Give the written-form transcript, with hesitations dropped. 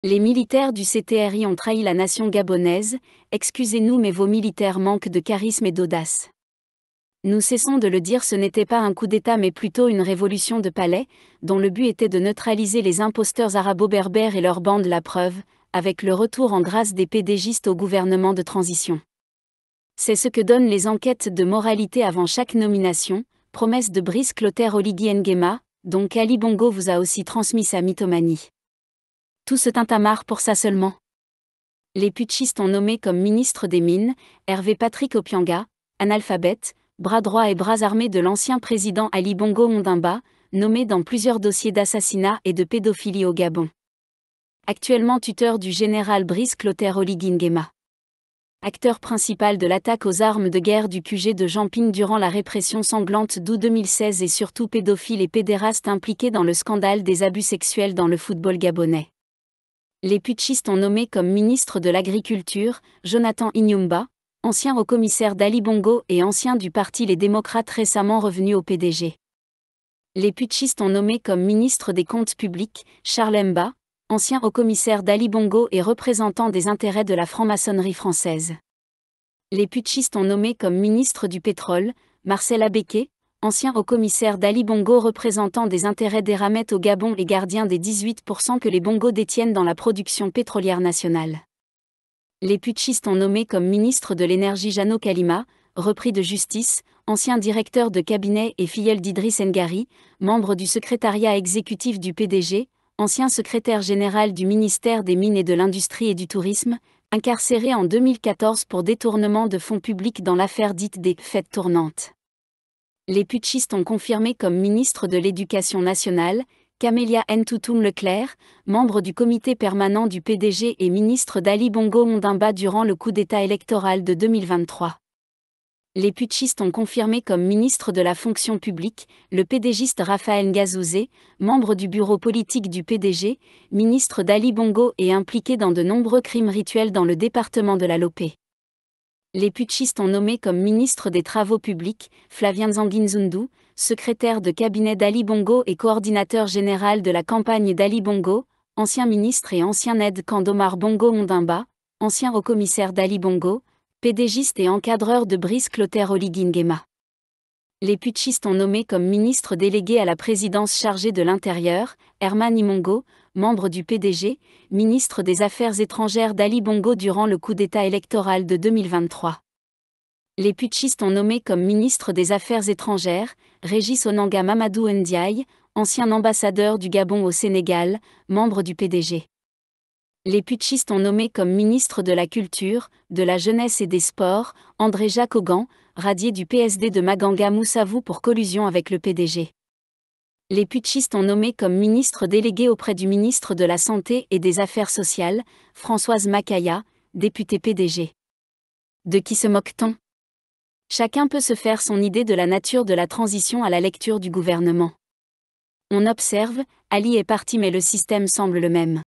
Les militaires du CTRI ont trahi la nation gabonaise, excusez-nous mais vos militaires manquent de charisme et d'audace. Nous cessons de le dire, ce n'était pas un coup d'État mais plutôt une révolution de palais, dont le but était de neutraliser les imposteurs arabo-berbères et leur bande, la preuve, avec le retour en grâce des PDGistes au gouvernement de transition. C'est ce que donnent les enquêtes de moralité avant chaque nomination, promesse de Brice Clotaire Oligui Nguema, dont Ali Bongo vous a aussi transmis sa mythomanie. Tout ce tintamarre pour ça seulement. Les putschistes ont nommé comme ministre des Mines, Hervé Patrick Opianga, analphabète, bras droit et bras armés de l'ancien président Ali Bongo Ondimba, nommé dans plusieurs dossiers d'assassinat et de pédophilie au Gabon. Actuellement tuteur du général Brice Clotaire Oligui Nguema. Acteur principal de l'attaque aux armes de guerre du QG de Jamping durant la répression sanglante d'août 2016 et surtout pédophile et pédéraste impliqué dans le scandale des abus sexuels dans le football gabonais. Les putschistes ont nommé comme ministre de l'Agriculture, Jonathan Inyumba, ancien haut-commissaire d'Ali Bongo et ancien du parti Les Démocrates récemment revenu au PDG. Les putschistes ont nommé comme ministre des Comptes publics, Charles Mba, ancien haut-commissaire d'Ali Bongo et représentant des intérêts de la franc-maçonnerie française. Les putschistes ont nommé comme ministre du Pétrole, Marcel Abeke, ancien haut-commissaire d'Ali Bongo représentant des intérêts d'Eramet au Gabon et gardien des 18% que les Bongo détiennent dans la production pétrolière nationale. Les putschistes ont nommé comme ministre de l'énergie Jeannot Kalima, repris de justice, ancien directeur de cabinet et filleul d'Idriss Ngari, membre du secrétariat exécutif du PDG, ancien secrétaire général du ministère des Mines et de l'Industrie et du Tourisme, incarcéré en 2014 pour détournement de fonds publics dans l'affaire dite des « fêtes tournantes ». Les putschistes ont confirmé comme ministre de l'Éducation nationale, Camélia Ntoutoum Leclerc, membre du comité permanent du PDG et ministre d'Ali Bongo Ondimba durant le coup d'État électoral de 2023. Les putschistes ont confirmé comme ministre de la fonction publique, le PDGiste Raphaël Ngazouzé, membre du bureau politique du PDG, ministre d'Ali Bongo et impliqué dans de nombreux crimes rituels dans le département de la Lopé. Les putschistes ont nommé comme ministre des Travaux publics, Flavien Nzanguinzundu, secrétaire de cabinet d'Ali Bongo et coordinateur général de la campagne d'Ali Bongo, ancien ministre et ancien aide-camp d'Omar Bongo Ondimba, ancien haut-commissaire d'Ali Bongo, PDGiste et encadreur de Brice Clotaire Oligui Nguema. Les putschistes ont nommé comme ministre délégué à la présidence chargée de l'Intérieur, Herman Imongo, membre du PDG, ministre des Affaires étrangères d'Ali Bongo durant le coup d'État électoral de 2023. Les putschistes ont nommé comme ministre des Affaires étrangères, Régis Onanga Mamadou Ndiaye, ancien ambassadeur du Gabon au Sénégal, membre du PDG. Les putschistes ont nommé comme ministre de la Culture, de la Jeunesse et des Sports, André-Jacques Augan, radié du PSD de Maganga Moussavou pour collusion avec le PDG. Les putschistes ont nommé comme ministre délégué auprès du ministre de la Santé et des Affaires sociales, Françoise Makaya, députée PDG. De qui se moque-t-on ? Chacun peut se faire son idée de la nature de la transition à la lecture du gouvernement. On observe, Ali est parti mais le système semble le même.